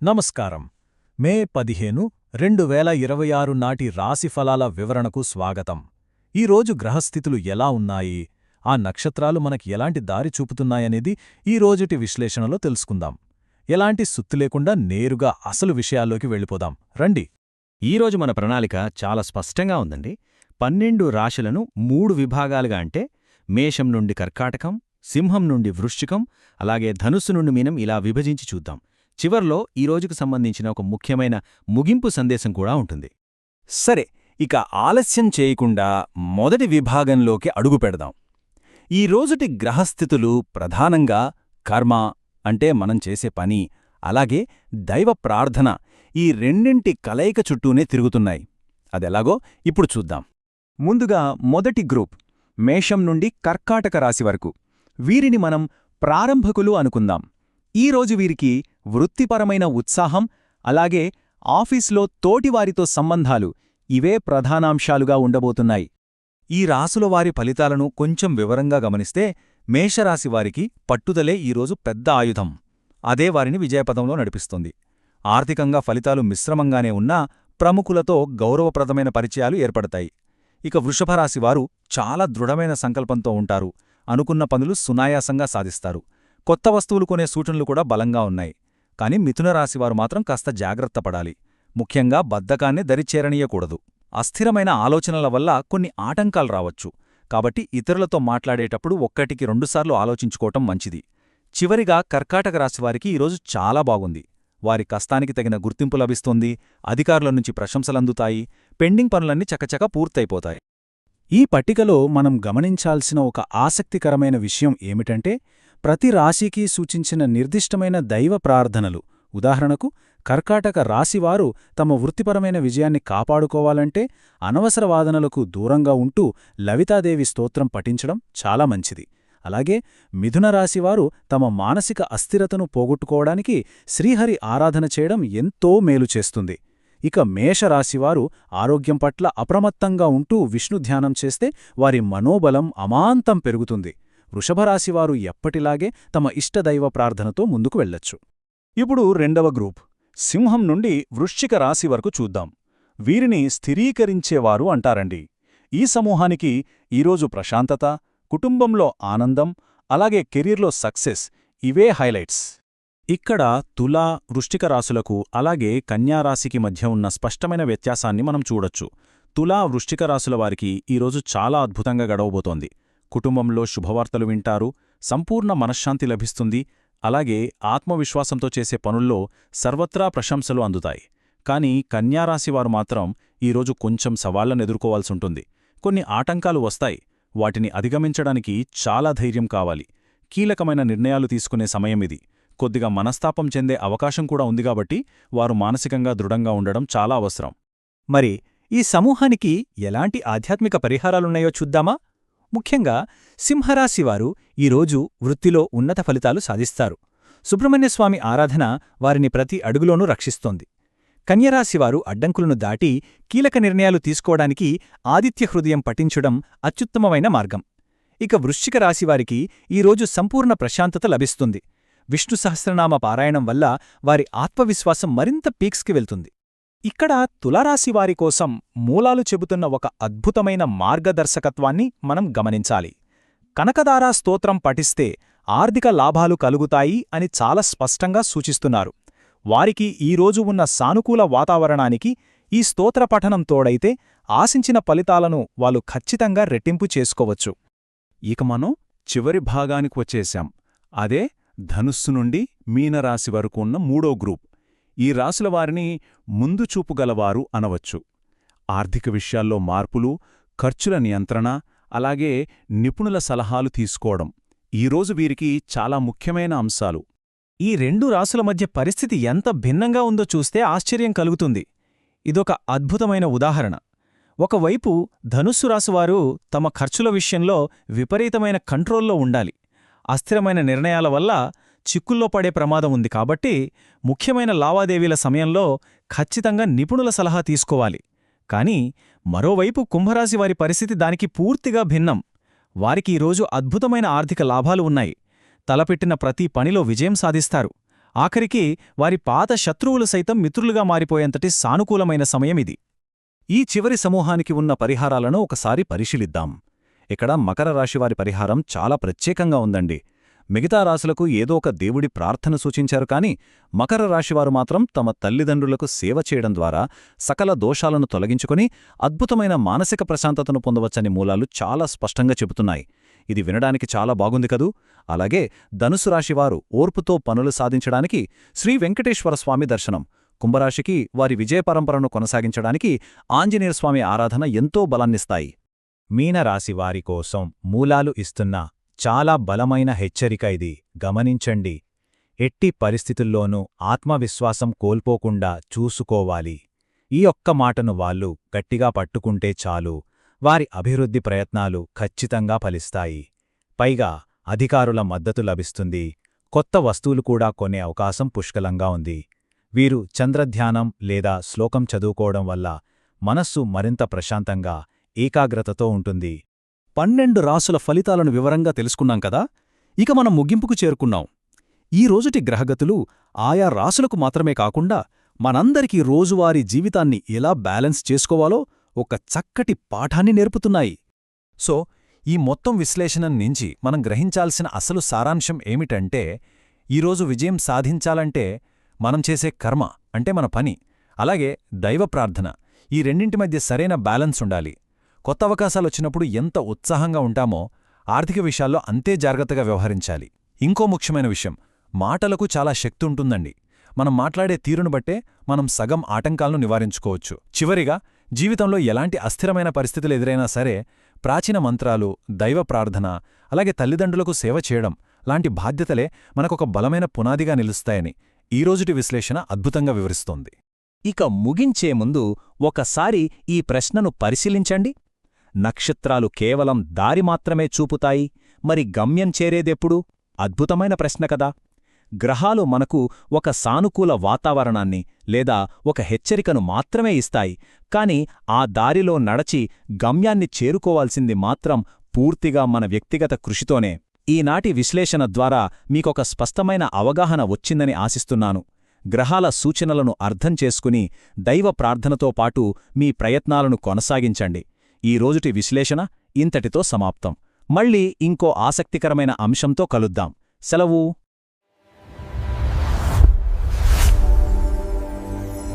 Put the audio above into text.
నమస్కారం. మే 15, 2026 నాటి రాశిఫలాల వివరణకు స్వాగతం. ఈరోజు గ్రహస్థితులు ఎలా ఉన్నాయి, ఆ నక్షత్రాలు మనకి ఎలాంటి దారి చూపుతున్నాయనేది ఈ రోజుటి విశ్లేషణలో తెలుసుకుందాం. ఎలాంటి సుత్తి లేకుండా నేరుగా అసలు విషయాల్లోకి వెళ్ళిపోదాం రండి. ఈరోజు మన ప్రణాళిక చాలా స్పష్టంగా ఉందండి. 12 రాశులను 3 విభాగాలుగా అంటే మేషం నుండి కర్కాటకం, సింహం నుండి వృశ్చికం, అలాగే ధనుస్సు నుండి మీనం ఇలా విభజించి చూద్దాం. చివర్లో ఈ రోజుకు సంబంధించిన ఒక ముఖ్యమైన ముగింపు సందేశం కూడా ఉంటుంది. సరే, ఇక ఆలస్యం చేయకుండా మొదటి విభాగంలోకి అడుగుపెడదాం. ఈ రోజుటి గ్రహస్థితులు ప్రధానంగా కర్మ అంటే మనం చేసే పని, అలాగే దైవ ప్రార్థన ఈ రెండింటి కలయిక చుట్టూనే తిరుగుతున్నాయి. అదెలాగో ఇప్పుడు చూద్దాం. ముందుగా మొదటి గ్రూప్ మేషం నుండి కర్కాటక రాశి వరకు. వీరిని మనం ప్రారంభకులు అనుకుందాం. ఈరోజు వీరికి వృత్తిపరమైన ఉత్సాహం, అలాగే ఆఫీస్లో తోటివారితో సంబంధాలు ఇవే ప్రధానాంశాలుగా ఉండబోతున్నాయి. ఈ రాసుల వారి ఫలితాలను కొంచెం వివరంగా గమనిస్తే మేషరాశివారికి పట్టుదలే ఈరోజు పెద్ద ఆయుధం. అదే వారిని విజయపథంలో నడిపిస్తుంది. ఆర్థికంగా ఫలితాలు మిశ్రమంగానే ఉన్నా ప్రముఖులతో గౌరవప్రదమైన పరిచయాలు ఏర్పడతాయి. ఇక వృషభరాశివారు చాలా దృఢమైన సంకల్పంతో ఉంటారు. అనుకున్న పనులు సునాయాసంగా సాధిస్తారు. కొత్త వస్తువులు కొనే సూచనలు కూడా బలంగా ఉన్నాయి. కాని మిథునరాశివారు మాత్రం కాస్త జాగ్రత్త పడాలి. ముఖ్యంగా బద్ధకాన్ని దరిచేరనీయకూడదు. అస్థిరమైన ఆలోచనల వల్ల కొన్ని ఆటంకాలు రావచ్చు. కాబట్టి ఇతరులతో మాట్లాడేటప్పుడు ఒక్కటికి రెండుసార్లు ఆలోచించుకోవటం మంచిది. చివరిగా కర్కాటక రాశివారికి ఈరోజు చాలా బాగుంది. వారి కష్టానికి తగిన గుర్తింపు లభిస్తుంది. అధికారుల నుంచి ప్రశంసలందుతాయి. పెండింగ్ పనులన్నీ చకచక పూర్తయిపోతాయి. ఈ పట్టికలో మనం గమనించాల్సిన ఒక ఆసక్తికరమైన విషయం ఏమిటంటే ప్రతి రాశికి సూచించిన నిర్దిష్టమైన దైవ ప్రార్థనలు. ఉదాహరణకు కర్కాటక రాశివారు తమ వృత్తిపరమైన విజయాన్ని కాపాడుకోవాలంటే అనవసర వాదనలకు దూరంగా ఉంటూ లలితాదేవి స్తోత్రం పఠించడం చాలా మంచిది. అలాగే మిథునరాశివారు తమ మానసిక అస్థిరతను పోగొట్టుకోవడానికి శ్రీహరి ఆరాధన చేయడం ఎంతో మేలు చేస్తుంది. ఇక మేషరాశివారు ఆరోగ్యం పట్ల అప్రమత్తంగా ఉంటూ విష్ణుధ్యానం చేస్తే వారి మనోబలం అమాంతం పెరుగుతుంది. వృషభరాశివారు ఎప్పటిలాగే తమ ఇష్టదైవ ప్రార్థనతో ముందుకు వెళ్లొచ్చు. ఇప్పుడు రెండవ గ్రూప్ సింహం నుండి వృశ్చిక రాశి వరకు చూద్దాం. వీరిని స్థిరీకరించేవారు అంటారండి. ఈ సమూహానికి ఈరోజు ప్రశాంతత, కుటుంబంలో ఆనందం, అలాగే కెరీర్లో సక్సెస్ ఇవే హైలైట్స్. ఇక్కడ తులా, వృశ్చిక రాశులకు అలాగే కన్యారాశికి మధ్య ఉన్న స్పష్టమైన వ్యత్యాసాన్ని మనం చూడొచ్చు. తులా, వృశ్చిక రాశుల వారికి ఈరోజు చాలా అద్భుతంగా గడవబోతోంది. కుటుంబంలో శుభవార్తలు వింటారు, సంపూర్ణ మనశ్శాంతి లభిస్తుంది, అలాగే ఆత్మవిశ్వాసంతో చేసే పనుల్లో సర్వత్రా ప్రశంసలు అందుతాయి. కాని కన్యారాశివారు మాత్రం ఈరోజు కొంచెం సవాళ్లనెదుర్కోవాల్సుంటుంది. కొన్ని ఆటంకాలు వస్తాయి. వాటిని అధిగమించడానికి చాలా ధైర్యం కావాలి. కీలకమైన నిర్ణయాలు తీసుకునే సమయమిది. కొద్దిగా మనస్తాపం చెందే అవకాశం కూడా ఉందిగాబట్టి వారు మానసికంగా దృఢంగా ఉండడం చాలా అవసరం. మరి ఈ సమూహానికి ఎలాంటి ఆధ్యాత్మిక పరిహారాలున్నాయో చూద్దామా? ముఖ్యంగా సింహరాశివారు ఈరోజు వృత్తిలో ఉన్నత ఫలితాలు సాధిస్తారు. సుబ్రహ్మణ్యస్వామి ఆరాధన వారిని ప్రతి అడుగులోనూ రక్షిస్తోంది. కన్యరాశివారు అడ్డంకులను దాటి కీలక నిర్ణయాలు తీసుకోవడానికి ఆదిత్య హృదయం పఠించడం అత్యుత్తమమైన మార్గం. ఇక వృశ్చిక రాశివారికి ఈరోజు సంపూర్ణ ప్రశాంతత లభిస్తుంది. విష్ణు సహస్రనామ పారాయణం వల్ల వారి ఆత్మవిశ్వాసం మరింత పీక్స్కి వెళ్తుంది. ఇక్కడ తులారాశివారి కోసం మూలాలు చెబుతున్న ఒక అద్భుతమైన మార్గదర్శకత్వాన్ని మనం గమనించాలి. కనకదారా స్తోత్రం పఠిస్తే ఆర్థిక లాభాలు కలుగుతాయి అని చాలా స్పష్టంగా సూచిస్తున్నారు. వారికి ఈరోజు ఉన్న సానుకూల వాతావరణానికి ఈ స్తోత్ర పఠనం తోడైతే ఆశించిన ఫలితాలను వాళ్ళు ఖచ్చితంగా రెట్టింపు చేసుకోవచ్చు. ఇక మనం చివరి భాగానికి వచ్చేశాం. అదే ధనుస్సు నుండి మీనరాశి వరకు ఉన్న మూడో గ్రూప్. ఈ రాశుల వారిని ముందు చూపుగలవారు అనవచ్చు. ఆర్థిక విషయాల్లో మార్పులు, ఖర్చుల నియంత్రణ, అలాగే నిపుణుల సలహాలు తీసుకోవడం ఈరోజు వీరికి చాలా ముఖ్యమైన అంశాలు. ఈ రెండు రాశుల మధ్య పరిస్థితి ఎంత భిన్నంగా ఉందో చూస్తే ఆశ్చర్యం కలుగుతుంది. ఇదొక అద్భుతమైన ఉదాహరణ. ఒకవైపు ధనుస్సు రాశివారు తమ ఖర్చుల విషయంలో విపరీతమైన కంట్రోల్లో ఉండాలి. అస్థిరమైన నిర్ణయాల వల్ల చిక్కుల్లో పడే ప్రమాదం ఉంది కాబట్టి ముఖ్యమైన లావాదేవీల సమయంలో ఖచ్చితంగా నిపుణుల సలహా తీసుకోవాలి. కాని మరోవైపు కుంభరాశివారి పరిస్థితి దానికి పూర్తిగా భిన్నం. వారికి ఈరోజు అద్భుతమైన ఆర్థిక లాభాలు ఉన్నాయి. తలపెట్టిన ప్రతి పనిలో విజయం సాధిస్తారు. ఆఖరికి వారి పాత శత్రువులు సైతం మిత్రులుగా మారిపోయేంతటి సానుకూలమైన సమయమిది. ఈ చివరి సమూహానికి ఉన్న పరిహారాలను ఒకసారి పరిశీలిద్దాం. ఇక్కడ మకర రాశివారి పరిహారం చాలా ప్రత్యేకంగా ఉందండి. మిగతా రాశులకు ఏదో ఒక దేవుడి ప్రార్థన సూచించారు కాని మకర రాశివారు మాత్రం తమ తల్లిదండ్రులకు సేవ చేయడం ద్వారా సకల దోషాలను తొలగించుకుని అద్భుతమైన మానసిక ప్రశాంతతను పొందవచ్చని మూలాలు చాలా స్పష్టంగా చెబుతున్నాయి. ఇది వినడానికి చాలా బాగుంది కదూ. అలాగే ధనుసు రాశివారు ఓర్పుతో పనులు సాధించడానికి శ్రీ వెంకటేశ్వర స్వామి దర్శనం, కుంభరాశికి వారి విజయ పరంపరను కొనసాగించడానికి ఆంజనేయస్వామి ఆరాధన ఎంతో బలాన్నిస్తాయి. మీనరాశివారి కోసం మూలాలు ఇస్తున్న చాలా బలమైన హెచ్చరిక ఇది, గమనించండి. ఎట్టి పరిస్థితుల్లోనూ ఆత్మవిశ్వాసం కోల్పోకుండా చూసుకోవాలి. ఈ ఒక్క మాటను వాళ్ళు గట్టిగా పట్టుకుంటే చాలు, వారి అభివృద్ధి ప్రయత్నాలు ఖచ్చితంగా ఫలిస్తాయి. పైగా అధికారుల మద్దతు లభిస్తుంది. కొత్త వస్తువులు కూడా కొనే అవకాశం పుష్కలంగా ఉంది. వీరు చంద్రధ్యానం లేదా శ్లోకం చదువుకోవడం వల్ల మనస్సు మరింత ప్రశాంతంగా, ఏకాగ్రతతో ఉంటుంది. 12 రాసుల ఫలితాలను వివరంగా తెలుసుకున్నాం కదా. ఇక మనం ముగింపుకు చేరుకున్నాం. ఈ రోజుటి గ్రహగతులు ఆయా రాసులకు మాత్రమే కాకుండా మనందరికీ రోజువారీ జీవితాన్ని ఎలా బ్యాలెన్స్ చేసుకోవాలో ఒక చక్కటి పాఠాన్ని నేర్పుతున్నాయి. సో ఈ మొత్తం విశ్లేషణ నుంచి మనం గ్రహించాల్సిన అసలు సారాంశం ఏమిటంటే, ఈరోజు విజయం సాధించాలంటే మనం చేసే కర్మ అంటే మన పని, అలాగే దైవ ప్రార్థన, ఈ రెండింటి మధ్య సరైన బ్యాలెన్స్ ఉండాలి. కొత్త అవకాశాలొచ్చినప్పుడు ఎంత ఉత్సాహంగా ఉంటామో ఆర్థిక విషయాల్లో అంతే జాగ్రత్తగా వ్యవహరించాలి. ఇంకో ముఖ్యమైన విషయం, మాటలకు చాలా శక్తి ఉంటుందండి. మనం మాట్లాడే తీరును బట్టే మనం సగం ఆటంకాలను నివారించుకోవచ్చు. చివరిగా, జీవితంలో ఎలాంటి అస్థిరమైన పరిస్థితులు ఎదురైనా సరే ప్రాచీన మంత్రాలు, దైవ ప్రార్థన, అలాగే తల్లిదండ్రులకు సేవ చేయడం లాంటి బాధ్యతలే మనకొక బలమైన పునాదిగా నిలుస్తాయని ఈరోజుటి విశ్లేషణ అద్భుతంగా వివరిస్తోంది. ఇక ముగించే ముందు ఒకసారి ఈ ప్రశ్నను పరిశీలించండి. నక్షత్రాలు కేవలం దారి మాత్రమే చూపుతాయి, మరి గమ్యం చేరేదెప్పుడు? అద్భుతమైన ప్రశ్న కదా. గ్రహాలు మనకు ఒక సానుకూల వాతావరణాన్ని లేదా ఒక హెచ్చరికను మాత్రమే ఇస్తాయి, కాని ఆ దారిలో నడచి గమ్యాన్ని చేరుకోవాల్సింది మాత్రం పూర్తిగా మన వ్యక్తిగత కృషితోనే. ఈనాటి విశ్లేషణ ద్వారా మీకొక స్పష్టమైన అవగాహన వచ్చిందని ఆశిస్తున్నాను. గ్రహాల సూచనలను అర్థం చేసుకుని దైవ ప్రార్థనతో పాటు మీ ప్రయత్నాలను కొనసాగించండి. ఈ రోజుటి విశ్లేషణ ఇంతటితో సమాప్తం. మళ్ళీ ఇంకో ఆసక్తికరమైన అంశంతో కలుద్దాం. సెలవు.